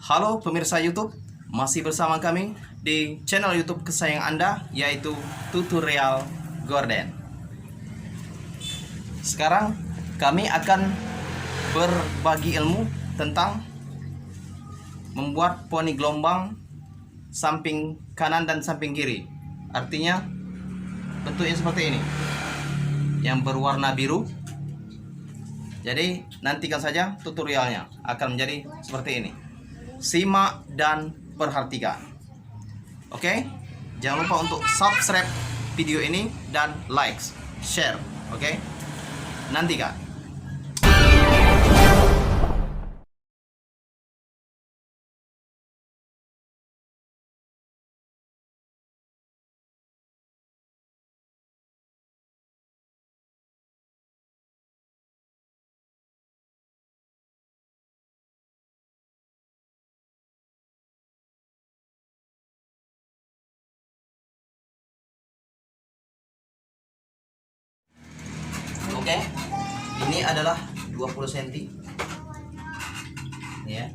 Halo pemirsa YouTube, masih bersama kami di channel YouTube kesayangan Anda, yaitu Tutorial Gorden. Sekarang kami akan berbagi ilmu tentang membuat poni gelombang samping kanan dan samping kiri. Artinya bentuknya seperti ini, yang berwarna biru. Jadi nantikan saja tutorialnya, akan menjadi seperti ini. Simak dan perhatikan. Oke, jangan lupa untuk subscribe video ini dan like, share. Oke, nantikan. Oke, ini adalah 20 cm. Ini ya.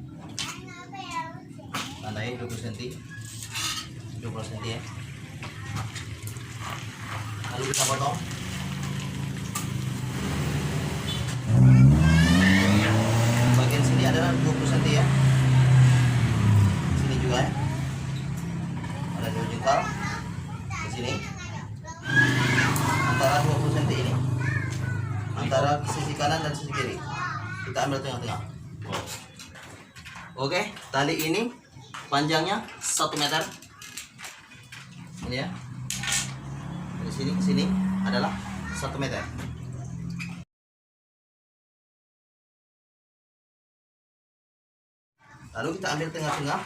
Tandai 20 cm. 20 cm ya. Lalu kita potong. Bagian sini adalah 20 cm ya. Sini juga ya. Ada 2 jengkal di sini. Antara 20 cm ini. Antara sisi kanan dan sisi kiri, kita ambil tengah-tengah. Oke, tali ini panjangnya 1 meter. Ini ya, dari sini ke sini adalah 1 meter. Lalu kita ambil tengah-tengah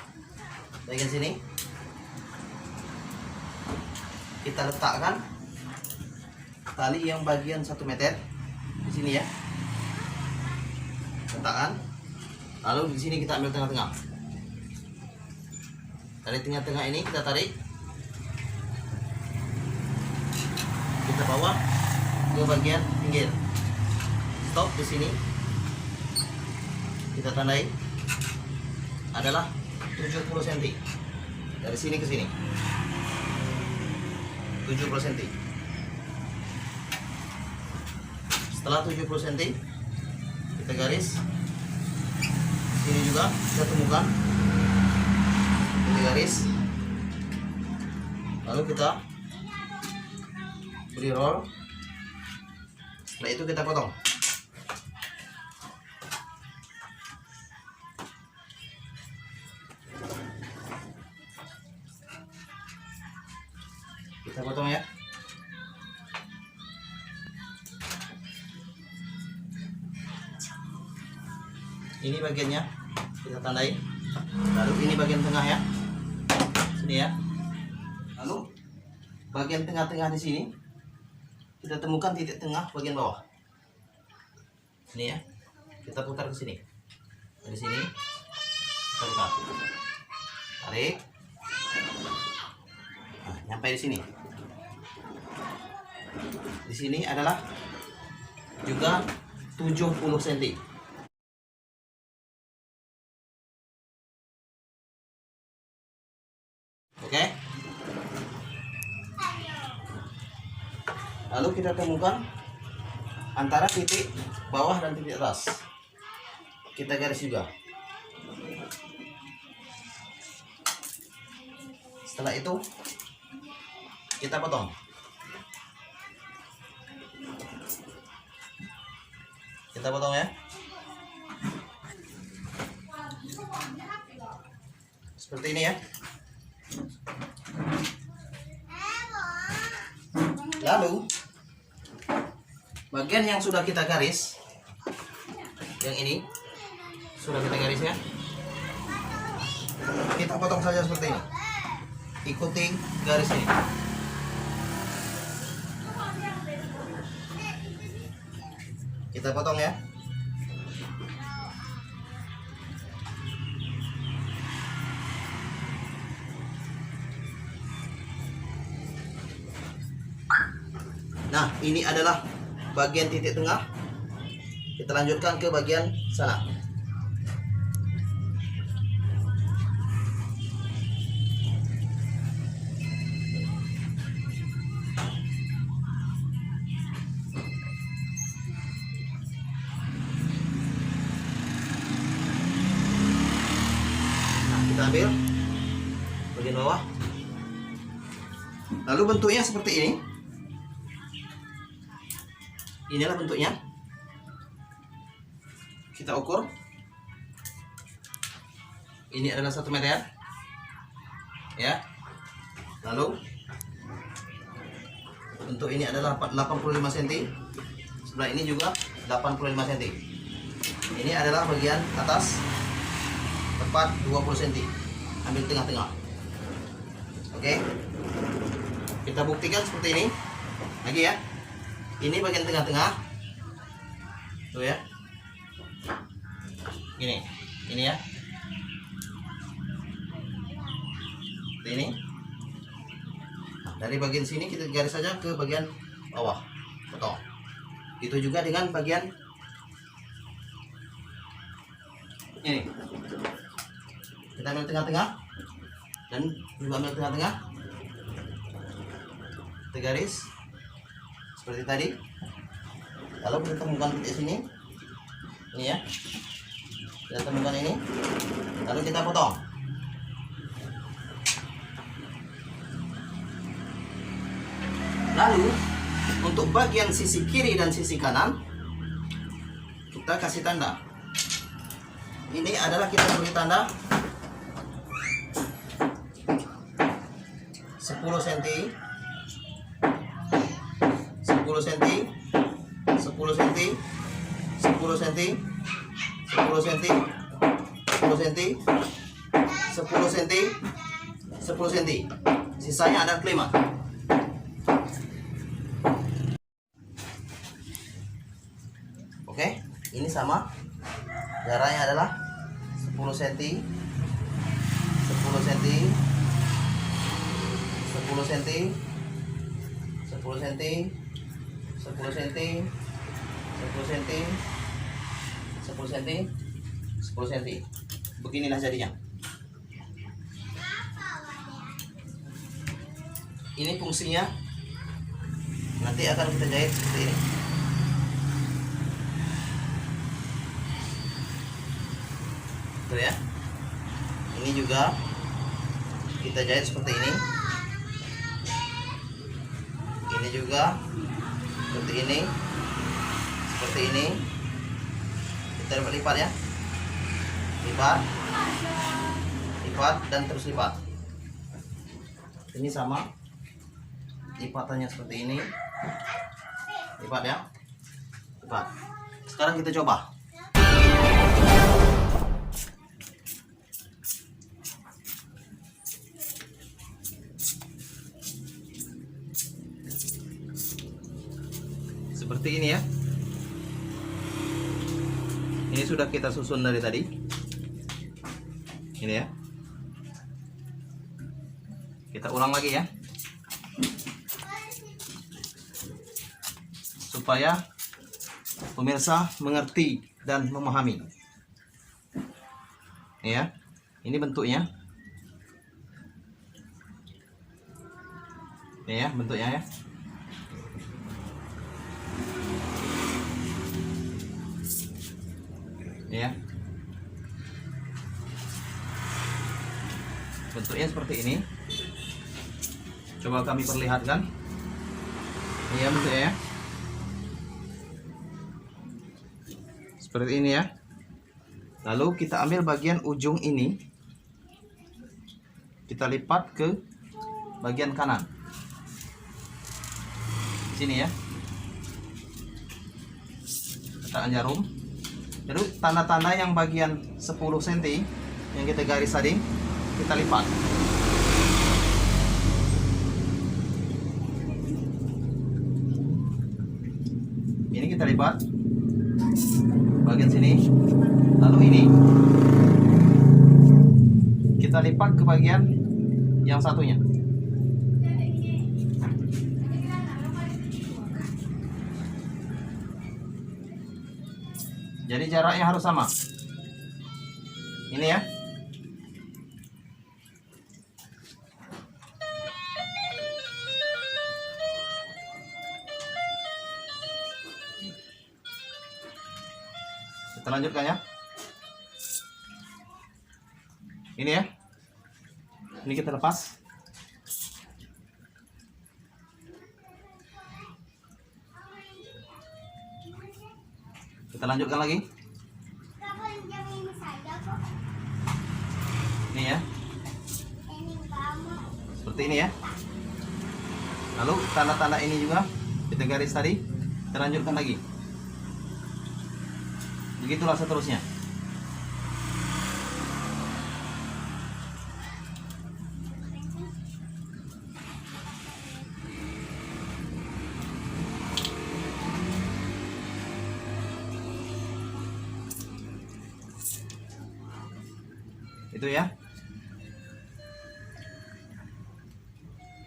bagian sini, kita letakkan tali yang bagian 1 meter di sini ya, letakkan. Lalu di sini kita ambil tengah-tengah. Dari tengah-tengah ini kita tarik, kita bawa ke bagian pinggir. Stop di sini. Kita tandai adalah 70 cm. Dari sini ke sini 70 cm. Setelah 70 cm, kita garis. Sini juga kita temukan, kita garis. Lalu kita beri roll. Setelah itu kita potong. Kita potong ya. Ini bagiannya kita tandai. Lalu ini bagian tengah ya, sini ya. Lalu bagian tengah-tengah di sini kita temukan titik tengah bagian bawah. Ini ya, kita putar ke sini. Dari sini kita putar, tarik. Nah, sampai di sini. Di sini adalah juga 70 cm. Oke. Lalu kita temukan antara titik bawah dan titik atas. Kita garis juga. Setelah itu kita potong. Kita potong ya. Seperti ini ya. Lalu bagian yang sudah kita garis, yang ini sudah kita garis ya, kita potong saja seperti ini. Ikuti garis ini. Kita potong ya. Nah, ini adalah bagian titik tengah. Kita lanjutkan ke bagian sana. kita ambil bagian bawah. Lalu bentuknya seperti ini. Inilah bentuknya. Kita ukur. Ini adalah 1 meter. Ya. Lalu bentuk ini adalah 85 cm. Sebelah ini juga 85 cm. Ini adalah bagian atas tepat 20 cm. Ambil tengah-tengah. Oke. Kita buktikan seperti ini. Lagi ya. Ini bagian tengah-tengah. Tuh ya. Ini ya. Seperti ini. Nah, dari bagian sini kita garis saja ke bagian bawah. Potong. Itu juga dengan bagian ini. Kita ambil tengah-tengah dan juga ambil tengah-tengah. Kita garis seperti tadi. Lalu kita temukan titik sini. Ini ya. Kita temukan ini. Lalu kita potong. Lalu untuk bagian sisi kiri dan sisi kanan kita kasih tanda. Ini adalah kita beri tanda 10 cm, 10 cm, 10 cm, 10 cm, 10 cm, 10 cm, 10 cm, 10 cm. Sisanya ada kelima. Oke, ini sama. Jaraknya adalah 10 cm, 10 cm, 10 cm, 10 cm, 10 cm, 10 cm, 10 cm, 10 cm. Beginilah jadinya. Ini fungsinya. Nanti akan kita jahit seperti ini. Tuh ya. Ini juga kita jahit seperti ini. Ini juga seperti ini. Seperti ini. Kita lipat ya. Lipat. Lipat dan terus lipat. Ini sama. Lipatannya seperti ini. Lipat ya. Lipat. Sekarang kita coba. Seperti ini ya. Ini sudah kita susun dari tadi. Ini ya. Kita ulang lagi ya. Supaya pemirsa mengerti dan memahami. Ya. Ini bentuknya. Ini ya, bentuknya ya. Ya, bentuknya seperti ini. Coba kami perlihatkan. Ini ya bentuknya ya. Seperti ini ya. Lalu kita ambil bagian ujung ini, kita lipat ke bagian kanan. Sini ya. Letakkan jarum. Jadi tanda-tanda yang bagian 10 cm yang kita garis tadi kita lipat. Ini kita lipat bagian sini. Lalu ini kita lipat ke bagian yang satunya. Jadi jaraknya harus sama. Ini ya. Kita lanjutkan ya. Ini ya. Ini kita lepas. Kita lanjutkan lagi. Ini ya. Seperti ini ya. Lalu tanda-tanda ini juga kita garis tadi, kita lanjutkan lagi. Begitulah seterusnya. Itu ya.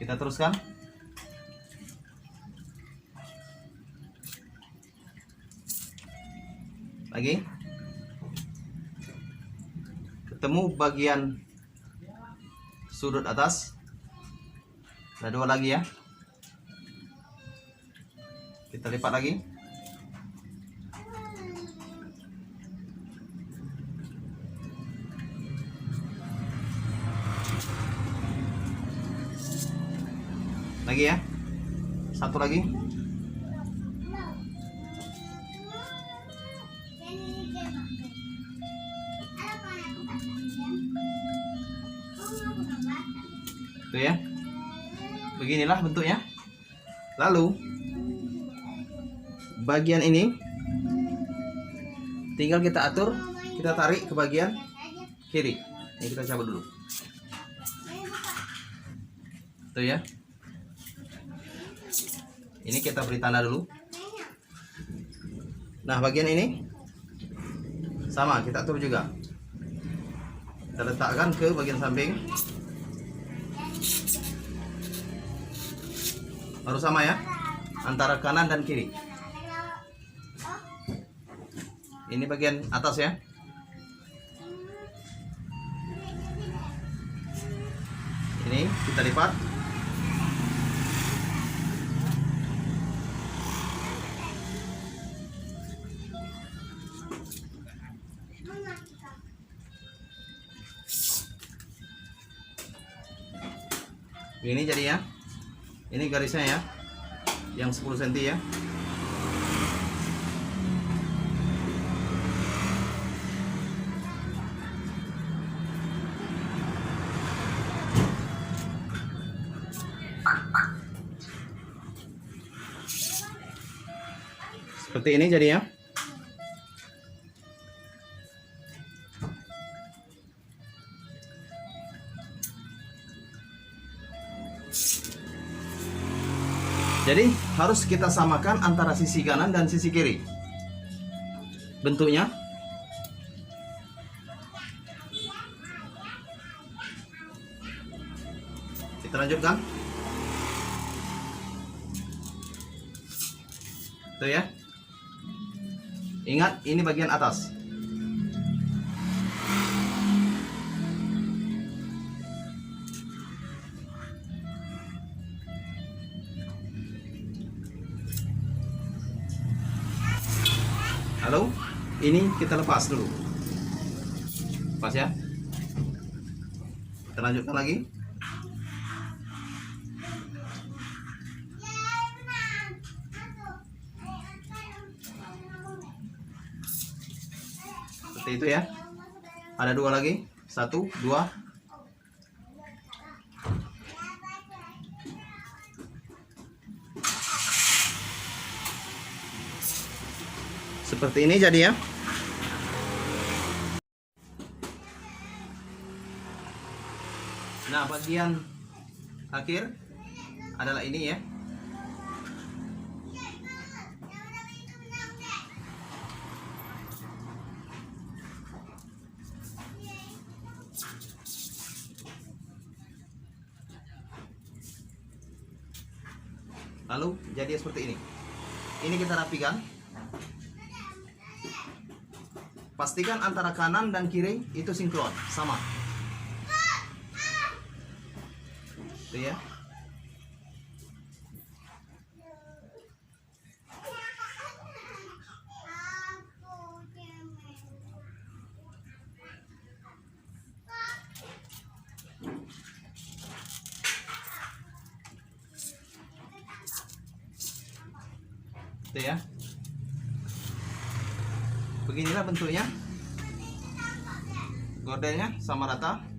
Kita teruskan. Lagi. Ketemu bagian sudut atas. Ada dua lagi ya. Kita lipat lagi. Lagi ya. Satu lagi. Tuh ya. Beginilah bentuknya. Lalu bagian ini tinggal kita atur, kita tarik ke bagian kiri. Ini kita cabut dulu. Tuh ya. Ini kita beri tanda dulu. Nah, bagian ini sama, kita atur juga. Kita letakkan ke bagian samping. Harus sama ya, antara kanan dan kiri. Ini bagian atas ya. Ini kita lipat. Ini jadi ya. Ini garisnya ya. Yang 10 cm ya. Seperti ini jadi ya. Jadi harus kita samakan antara sisi kanan dan sisi kiri. Bentuknya. Kita lanjutkan. Tuh ya. Ingat, ini bagian atas. Lalu ini kita lepas dulu. Lepas ya. Kita lanjutkan lagi. Seperti itu ya. Ada dua lagi. 1, 2. Seperti ini jadi ya. Nah, bagian akhir adalah ini ya. Lalu jadi seperti ini. Ini kita rapikan. Pastikan antara kanan dan kiri itu sinkron, sama. Itu ya. Tuh ya. Beginilah bentuknya. Gordennya sama rata.